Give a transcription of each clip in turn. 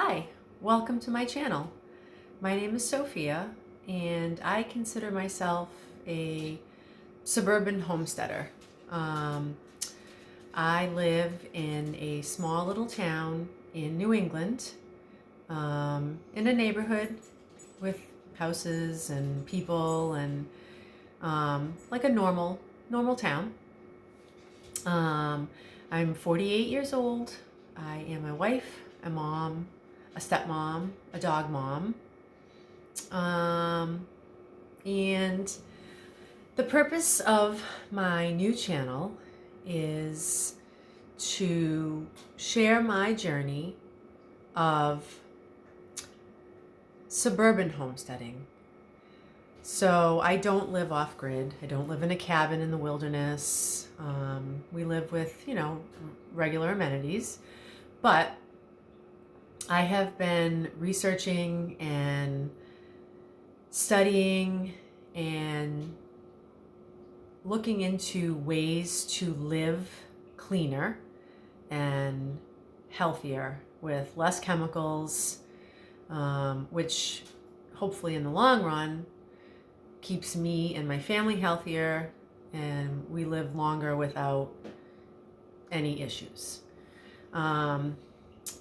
Hi, welcome to my channel. My name is Sophia, and I consider myself a suburban homesteader. Um, I live in a small little town in New England, in a neighborhood with houses and people and like a normal town. Um, I'm 48 years old. I am a wife, a mom, a stepmom, a dog mom. Um, and the purpose of my new channel is to share my journey of suburban homesteading. So I don't live off grid. I don't live in a cabin in the wilderness. We live with, regular amenities. But I have been researching and studying and looking into ways to live cleaner and healthier with less chemicals, which hopefully in the long run keeps me and my family healthier and we live longer without any issues.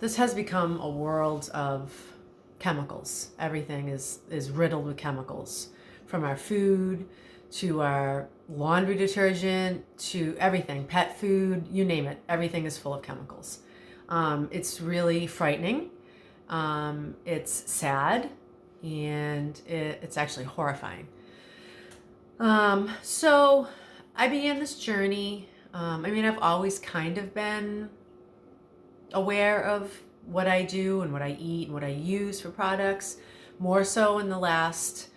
This has become a world of chemicals. Everything is riddled with chemicals, from our food to our laundry detergent to everything, pet food, you name it. Everything is full of chemicals. It's really frightening. It's sad, and it's actually horrifying. So I began this journey. I've always kind of been aware of what I do and what I eat and what I use for products, more so in the last,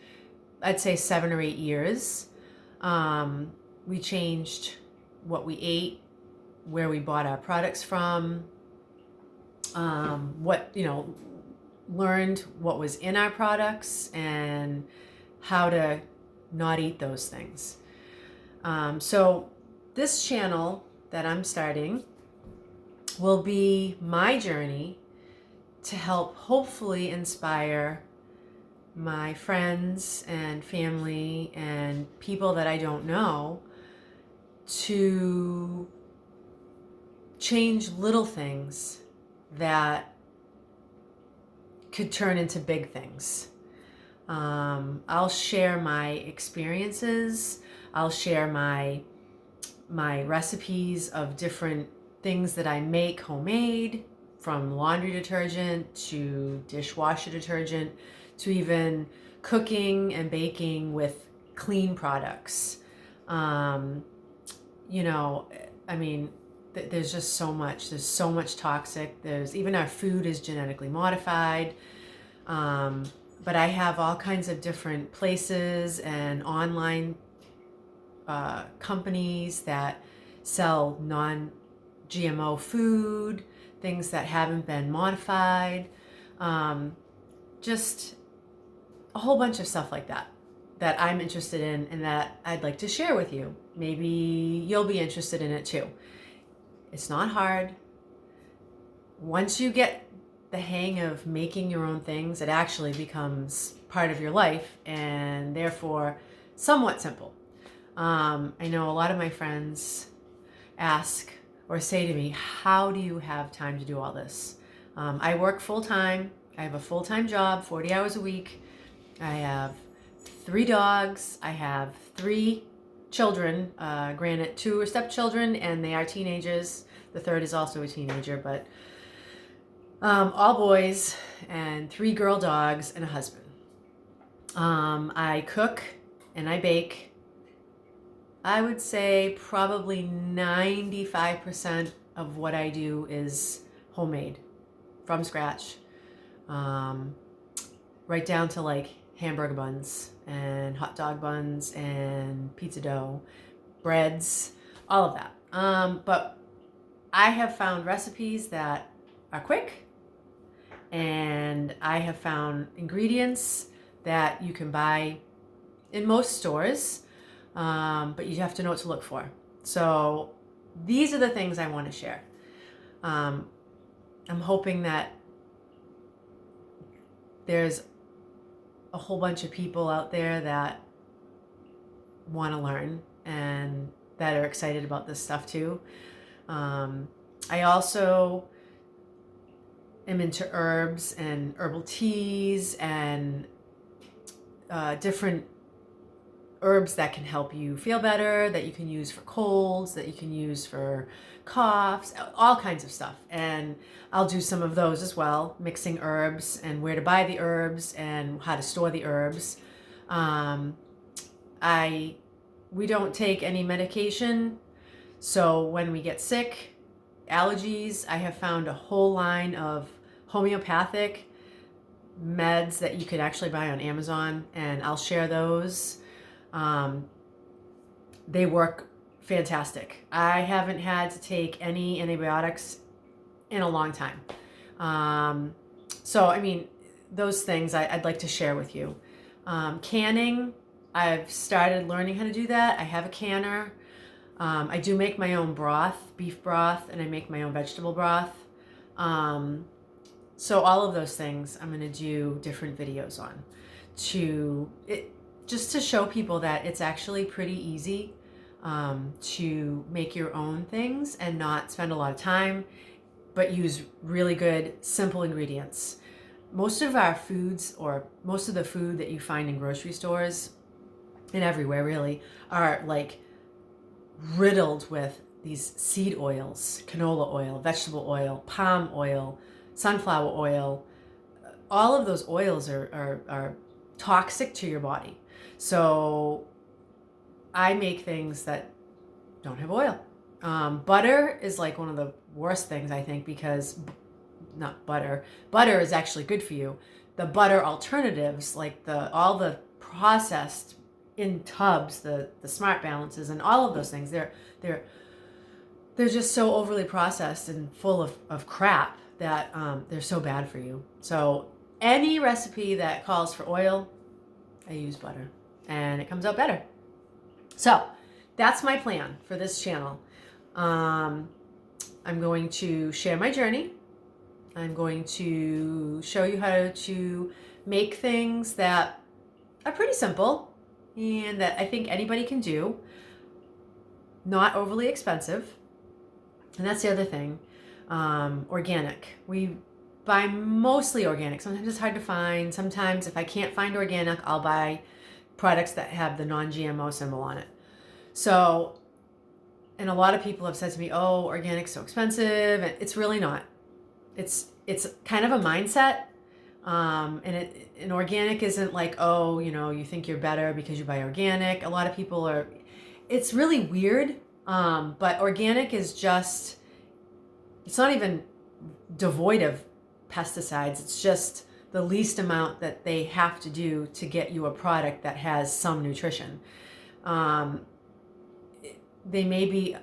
I'd say 7 or 8 years. We changed what we ate, where we bought our products from, learned what was in our products and how to not eat those things. So this channel that I'm starting will be my journey to help hopefully inspire my friends and family and people that I don't know to change little things that could turn into big things. I'll share my experiences. I'll share my recipes of different things that I make homemade, from laundry detergent to dishwasher detergent to even cooking and baking with clean products. There's just so much. There's so much toxic. There's even our food is genetically modified. But I have all kinds of different places and online companies that sell non-GMO food, things that haven't been modified, just a whole bunch of stuff like that I'm interested in and that I'd like to share with you. Maybe you'll be interested in it too. It's not hard. Once you get the hang of making your own things, it actually becomes part of your life and therefore somewhat simple. I know a lot of my friends ask or say to me, how do you have time to do all this? I work full-time. I have a full-time job, 40 hours a week. I have 3 dogs. I have 3 children. Granted, 2 are stepchildren and they are teenagers. The third is also a teenager, but all boys, and 3 girl dogs and a husband. I cook and I bake. I would say probably 95% of what I do is homemade, from scratch, right down to like hamburger buns and hot dog buns and pizza dough, breads, all of that. But I have found recipes that are quick, and I have found ingredients that you can buy in most stores, but you have to know what to look for. So these are the things I want to share. I'm hoping that there's a whole bunch of people out there that want to learn and that are excited about this stuff too. I also am into herbs and herbal teas and different herbs that can help you feel better, that you can use for colds, that you can use for coughs, all kinds of stuff. And I'll do some of those as well, mixing herbs and where to buy the herbs and how to store the herbs. We don't take any medication, so when we get sick, allergies, I have found a whole line of homeopathic meds that you could actually buy on Amazon, and I'll share those. They work fantastic. I haven't had to take any antibiotics in a long time. So, I mean, those things I'd like to share with you. Canning, I've started learning how to do that. I have a canner. I do make my own broth, beef broth, and I make my own vegetable broth. So all of those things I'm going to do different videos on just to show people that it's actually pretty easy to make your own things and not spend a lot of time, but use really good, simple ingredients. Most of our foods, or most of the food that you find in grocery stores and everywhere really, are like riddled with these seed oils, canola oil, vegetable oil, palm oil, sunflower oil. All of those oils are toxic to your body. So I make things that don't have oil. Butter is like one of the worst things, I think, because not butter. Butter is actually good for you. The butter alternatives, like all the processed in tubs, the Smart Balances and all of those things, they're just so overly processed and full of crap that they're so bad for you. So any recipe that calls for oil, I use butter, and it comes out better. So that's my plan for this channel. I'm going to share my journey. I'm going to show you how to make things that are pretty simple and that I think anybody can do, not overly expensive. And that's the other thing. Organic. We buy mostly organic. Sometimes it's hard to find. Sometimes if I can't find organic, I'll buy products that have the non-GMO symbol on it. So, and a lot of people have said to me, oh, organic's so expensive. And it's really not. It's kind of a mindset. And organic isn't like, oh, you think you're better because you buy organic. A lot of people it's really weird. But organic is just, it's not even devoid of pesticides. It's just the least amount that they have to do to get you a product that has some nutrition. They may be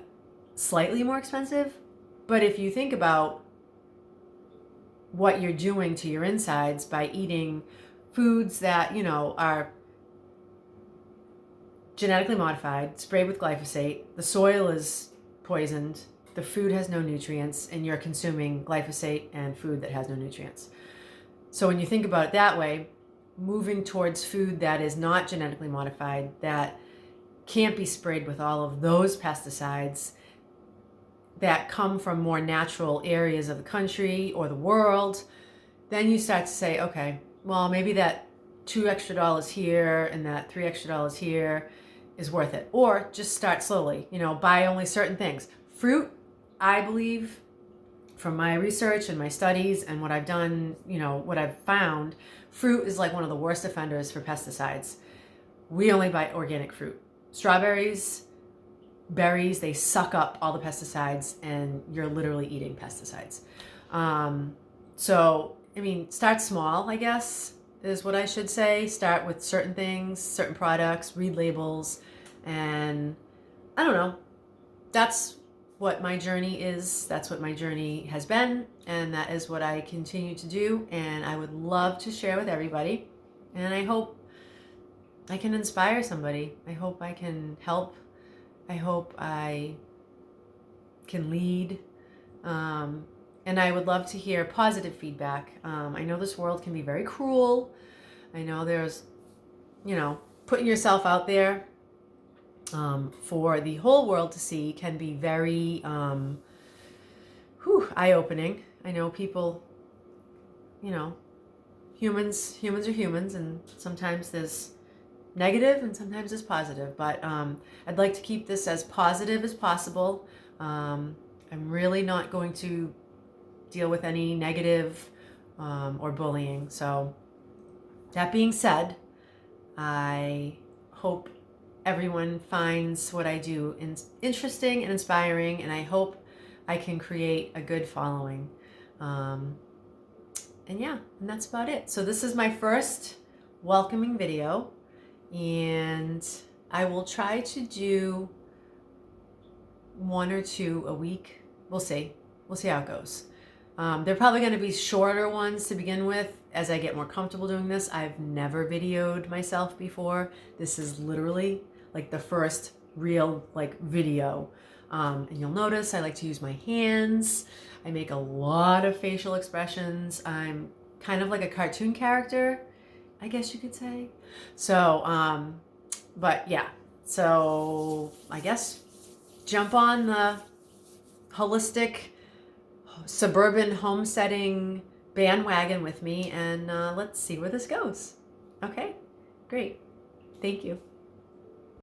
slightly more expensive, but if you think about what you're doing to your insides by eating foods that, are genetically modified, sprayed with glyphosate, the soil is poisoned, the food has no nutrients, and you're consuming glyphosate and food that has no nutrients. So when you think about it that way, moving towards food that is not genetically modified, that can't be sprayed with all of those pesticides, that come from more natural areas of the country or the world, then you start to say, okay, well, maybe that $2 extra here and that $3 extra here is worth it. Or just start slowly, buy only certain things. Fruit, I believe, from my research and my studies and what I've done, what I've found, fruit is like one of the worst offenders for pesticides. We only buy organic fruit. Strawberries, berries, they suck up all the pesticides and you're literally eating pesticides. So, start small, I guess, is what I should say. Start with certain things, certain products, read labels, and I don't know. That's what my journey is. That's what my journey has been, and that is what I continue to do, and I would love to share with everybody, and I hope I can inspire somebody. I hope I can help. I hope I can lead. And And I would love to hear positive feedback. I know this world can be very cruel. I know there's, putting yourself out there for the whole world to see can be very eye-opening. I know people, humans are humans, and sometimes there's negative and sometimes there's positive, but I'd like to keep this as positive as possible. I'm really not going to deal with any negative or bullying. So that being said, I hope everyone finds what I do interesting and inspiring, and I hope I can create a good following. And that's about it. So this is my first welcoming video, and I will try to do 1 or 2 a week. We'll see how it goes. They're probably going to be shorter ones to begin with as I get more comfortable doing this. I've never videoed myself before. This is literally like the first real video. And you'll notice I like to use my hands. I make a lot of facial expressions. I'm kind of like a cartoon character, I guess you could say. So, but yeah. So I guess jump on the holistic suburban homesteading bandwagon with me, and let's see where this goes. Okay, great. Thank you.